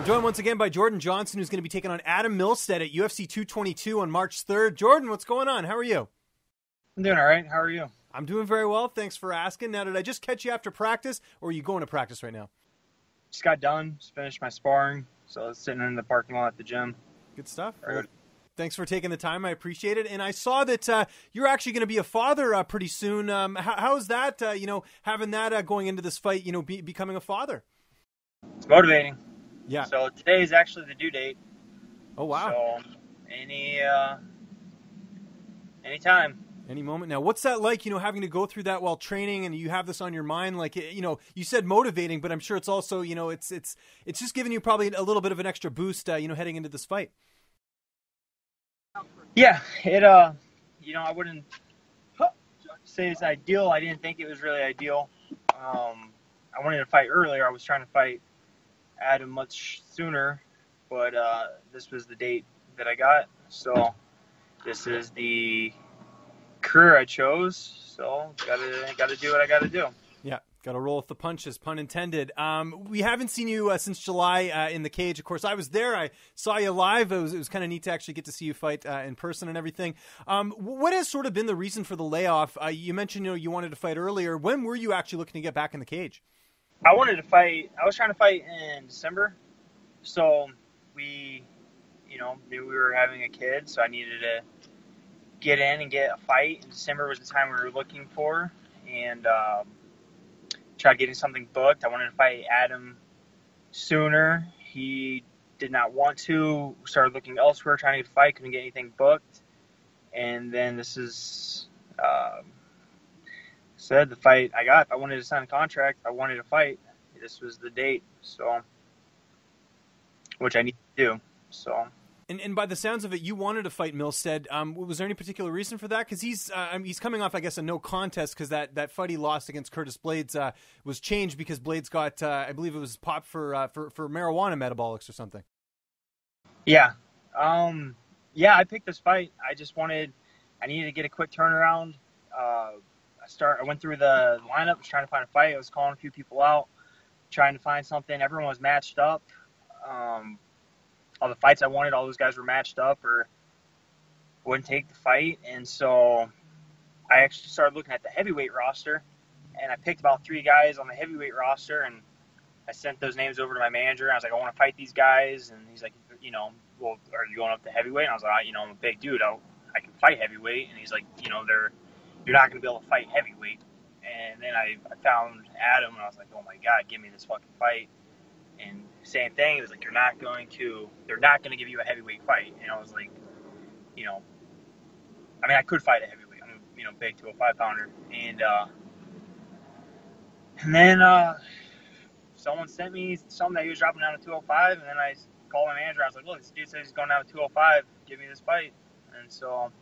I'm joined once again by Jordan Johnson, who's going to be taking on Adam Milstead at UFC 222 on March 3rd. Jordan, what's going on? How are you? I'm doing all right. How are you? I'm doing very well. Thanks for asking. Now, did I just catch you after practice, or are you going to practice right now? Just got done. Just finished my sparring. So I was sitting in the parking lot at the gym. Good stuff. Right. Well, thanks for taking the time. I appreciate it. And I saw that you're actually going to be a father pretty soon. How's that, having that going into this fight, becoming a father? It's motivating. Yeah. So today is actually the due date. Oh, wow. So anytime. Any moment. Now, what's that like, having to go through that while training, and you have this on your mind? Like, you said motivating, but I'm sure it's also, it's just giving you probably a little bit of an extra boost, heading into this fight. Yeah, I wouldn't say it's ideal. I didn't think it was really ideal. I wanted to fight earlier. I was trying to fight Adam much sooner, but this was the date that I got. So this is the career I chose. So gotta do what I gotta do. Yeah, gotta roll with the punches, pun intended. We haven't seen you since July in the cage. Of course, I was there. I saw you live. It was kind of neat to actually get to see you fight in person and everything. What has sort of been the reason for the layoff? You mentioned you wanted to fight earlier. When were you actually looking to get back in the cage? I wanted to fight. I was trying to fight in December. So we, knew we were having a kid. So I needed to get in and get a fight. And December was the time we were looking for. And tried getting something booked. I wanted to fight Adam sooner. He did not want to. Started looking elsewhere, trying to get a fight. Couldn't get anything booked. And then this is... said the fight I got. If I wanted to sign a contract, I wanted to fight. This was the date, so which I need to do. So, and by the sounds of it, you wanted to fight Milstead. Was there any particular reason for that? Because he's coming off, I guess, a no contest because that fight he lost against Curtis Blades was changed because Blades got, I believe it was popped for marijuana metabolics or something. Yeah, I picked this fight. I needed to get a quick turnaround. I went through the lineup, was trying to find a fight. I was calling a few people out, trying to find something. Everyone was matched up. All the fights I wanted, all those guys were matched up or wouldn't take the fight. And so I actually started looking at the heavyweight roster, and I picked about 3 guys on the heavyweight roster, and I sent those names over to my manager. And I was like, I want to fight these guys. And he's like, well, are you going up to heavyweight? And I was like, I'm a big dude. I can fight heavyweight. And he's like, you're not going to be able to fight heavyweight. And then I found Adam, and I was like, oh, my God, give me this fucking fight. And same thing. It was like, they're not going to give you a heavyweight fight. And I was like, I could fight a heavyweight. I'm, big 205-pounder. And then someone sent me something that he was dropping down to 205, and then I called my manager. I was like, look, this dude says he's going down to 205. Give me this fight. And so...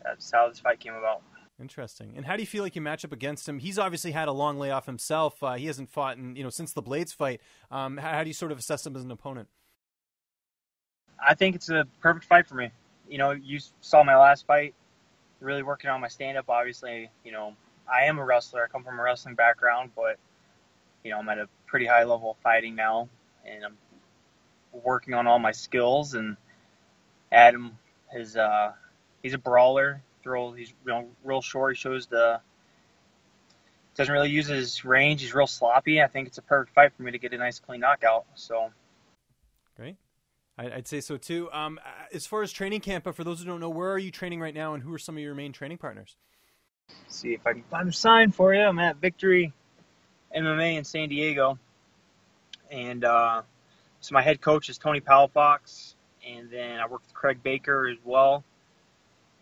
that's how this fight came about. Interesting. And how do you feel like you match up against him? He's obviously had a long layoff himself. He hasn't fought since the Blades fight. How do you sort of assess him as an opponent? I think it's a perfect fight for me. You saw my last fight, really working on my stand-up. Obviously, I am a wrestler. I come from a wrestling background, but, I'm at a pretty high level of fighting now, and I'm working on all my skills. And Adam is... he's a brawler. He's real short. He shows doesn't really use his range. He's real sloppy. I think it's a perfect fight for me to get a nice clean knockout. So great. I'd say so too. As far as training camp, but for those who don't know, where are you training right now, and who are some of your main training partners? Let's see if I can find a sign for you. I'm at Victory MMA in San Diego, and so my head coach is Tony Palafox, and then I work with Craig Baker as well.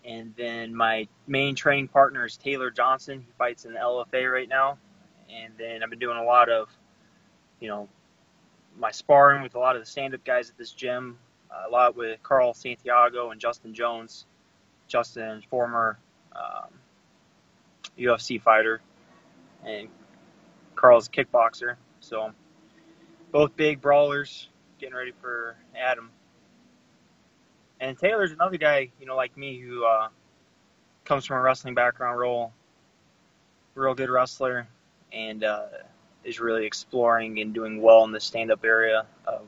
And then my main training partner is Taylor Johnson. He fights in the LFA right now. And then I've been doing a lot of, my sparring with a lot of the stand-up guys at this gym. A lot with Carl Santiago and Justin Jones. Justin, former UFC fighter. And Carl's a kickboxer. So both big brawlers, getting ready for Adam. And Taylor's another guy, like me, who comes from a wrestling background, real good wrestler, and is really exploring and doing well in the stand-up area of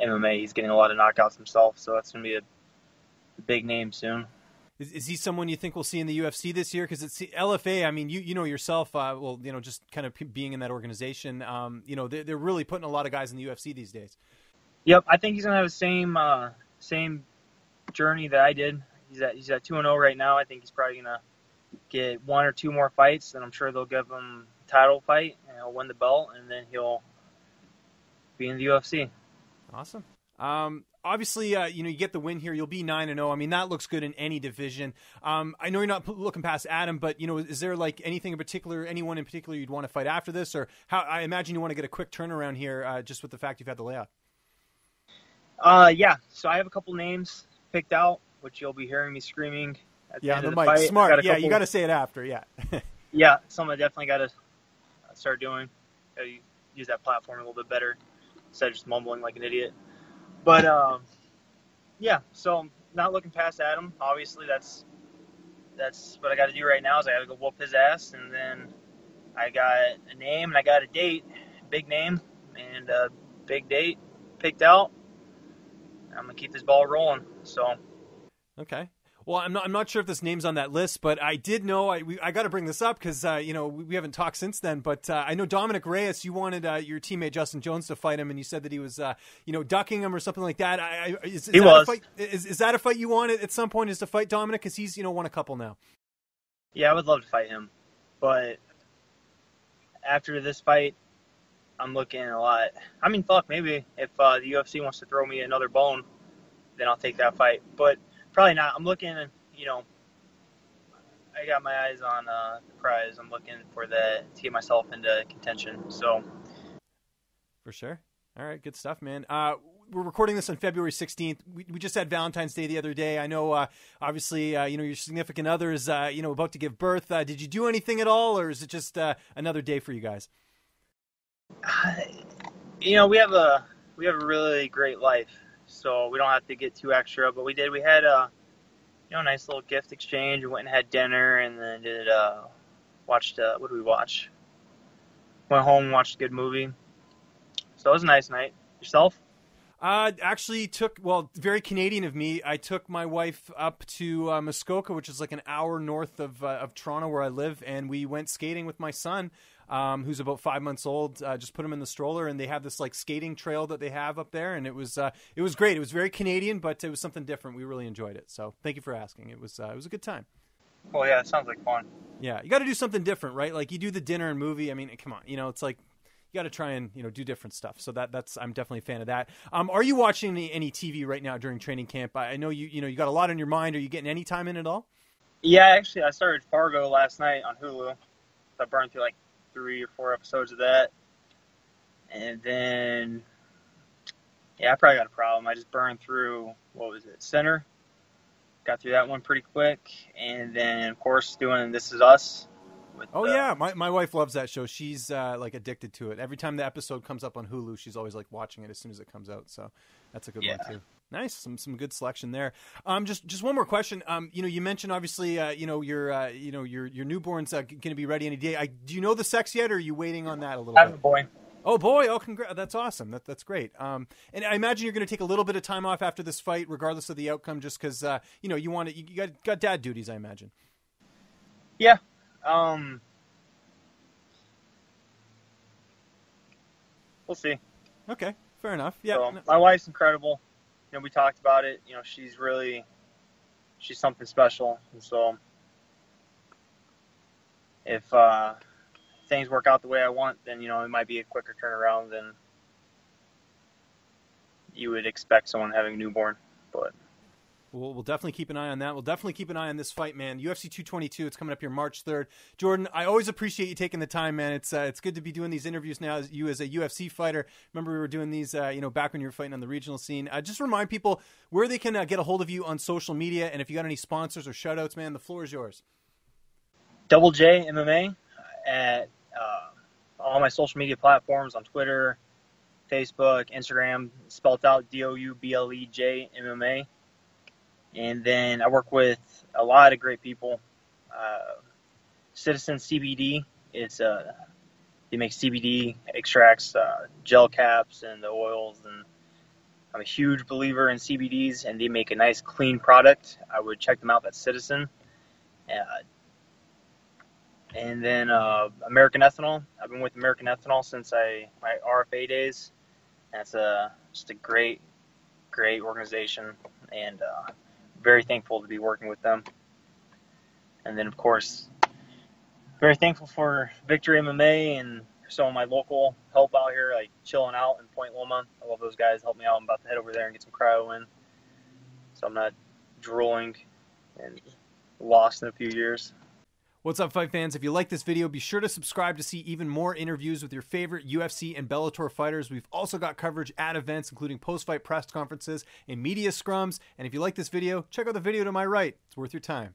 MMA. He's getting a lot of knockouts himself, so that's going to be a big name soon. Is he someone you think we'll see in the UFC this year? Because it's LFA. I mean, you know yourself. Just kind of being in that organization. They're really putting a lot of guys in the UFC these days. Yep, I think he's gonna have the same journey that I did. He's at 2-0 right now. I think he's probably gonna get 1 or 2 more fights, and I'm sure they'll give him a title fight, and he'll win the belt, and then he'll be in the UFC. Awesome. Obviously, you get the win here. You'll be 9-0. I mean, that looks good in any division. I know you're not looking past Adam, but is there like anything in particular, anyone in particular you'd want to fight after this, or how? I imagine you want to get a quick turnaround here, just with the fact you've had the layoff. Yeah. So I have a couple names picked out, which you'll be hearing me screaming at the end of the mic. fight. Smart. Yeah, you got to say it after. Yeah. Yeah, something I definitely got to start doing. Got to use that platform a little bit better instead of just mumbling like an idiot. But, yeah, so not looking past Adam. Obviously, that's what I got to do right now is I got to go whoop his ass. And then I got a name and I got a date, big name and a big date picked out. I'm going to keep this ball rolling. So. Okay. Well, I'm not sure if this name's on that list, but I did know I got to bring this up because we haven't talked since then. But I know Dominic Reyes, you wanted your teammate Justin Jones to fight him, and you said that he was ducking him or something like that. Is that a fight you wanted at some point? Is to fight Dominic because he's won a couple now? Yeah, I would love to fight him, but after this fight, I'm looking a lot. I mean, fuck, maybe if the UFC wants to throw me another bone, then I'll take that fight, but. Probably not. I'm looking, I got my eyes on the prize. I'm looking for that to get myself into contention. So, for sure. All right, good stuff, man. We're recording this on February 16th. We just had Valentine's Day the other day. I know, obviously, your significant other is, about to give birth. Did you do anything at all, or is it just another day for you guys? We have a really great life. So we don't have to get too extra, but we had a nice little gift exchange. We went and had dinner, and then watched. What did we watch? Went home and watched a good movie. So it was a nice night. Yourself? Actually very Canadian of me. I took my wife up to Muskoka, which is like an hour north of Toronto where I live, and we went skating with my son. Who's about 5 months old, just put him in the stroller, and they have this like skating trail that they have up there, and it was great. It was very Canadian, but it was something different. We really enjoyed it. So thank you for asking. It was a good time. Well, yeah, it sounds like fun. Yeah, you got to do something different, right? Like you do the dinner and movie. I mean, come on, it's like you got to try and do different stuff. So that's I'm definitely a fan of that. Are you watching any TV right now during training camp? I know you got a lot on your mind. Are you getting any time in at all? Yeah, actually, I started Fargo last night on Hulu. I burned through like 3 or 4 episodes of that, and then I probably got a problem. I just burned through Sinner, got through that one pretty quick, and then of course doing This Is Us. Yeah, my wife loves that show. She's like addicted to it. Every time the episode comes up on Hulu, she's always like watching it as soon as it comes out. So that's a good one too. Nice, some good selection there. Just one more question. You mentioned obviously, your newborn's going to be ready any day. Do you know the sex yet, or are you waiting on that a little bit? I have a boy. Oh boy! Oh, congrats! That's awesome. That's great. And I imagine you're going to take a little bit of time off after this fight, regardless of the outcome, just because you got dad duties. I imagine. Yeah. We'll see. Okay, fair enough. Yeah. So, my wife's incredible. We talked about it. She's something special. And so if things work out the way I want, then, it might be a quicker turnaround than you would expect someone having a newborn. But we'll definitely keep an eye on that. We'll definitely keep an eye on this fight, man. UFC 222, it's coming up here March 3rd. Jordan, I always appreciate you taking the time, man. It's good to be doing these interviews now as a UFC fighter. Remember we were doing these, back when you were fighting on the regional scene. Just remind people where they can get a hold of you on social media, and if you got any sponsors or shout-outs, man, the floor is yours. Double J MMA at all my social media platforms on Twitter, Facebook, Instagram, spelled out DOUBLEJ MMA. And then I work with a lot of great people. Citizen CBD, it's They make CBD extracts, gel caps, and the oils. And I'm a huge believer in CBDs, and they make a nice, clean product. I would check them out. That's Citizen. And then American Ethanol. I've been with American Ethanol since my RFA days. That's just a great organization, and very thankful to be working with them. And then, of course, very thankful for Victory MMA and some of my local help out here, like chilling out in Point Loma. I love those guys. Help me out. I'm about to head over there and get some cryo in, so I'm not drooling and lost in a few years. What's up, fight fans? If you like this video, be sure to subscribe to see even more interviews with your favorite UFC and Bellator fighters. We've also got coverage at events, including post-fight press conferences and media scrums. And if you like this video, check out the video to my right. It's worth your time.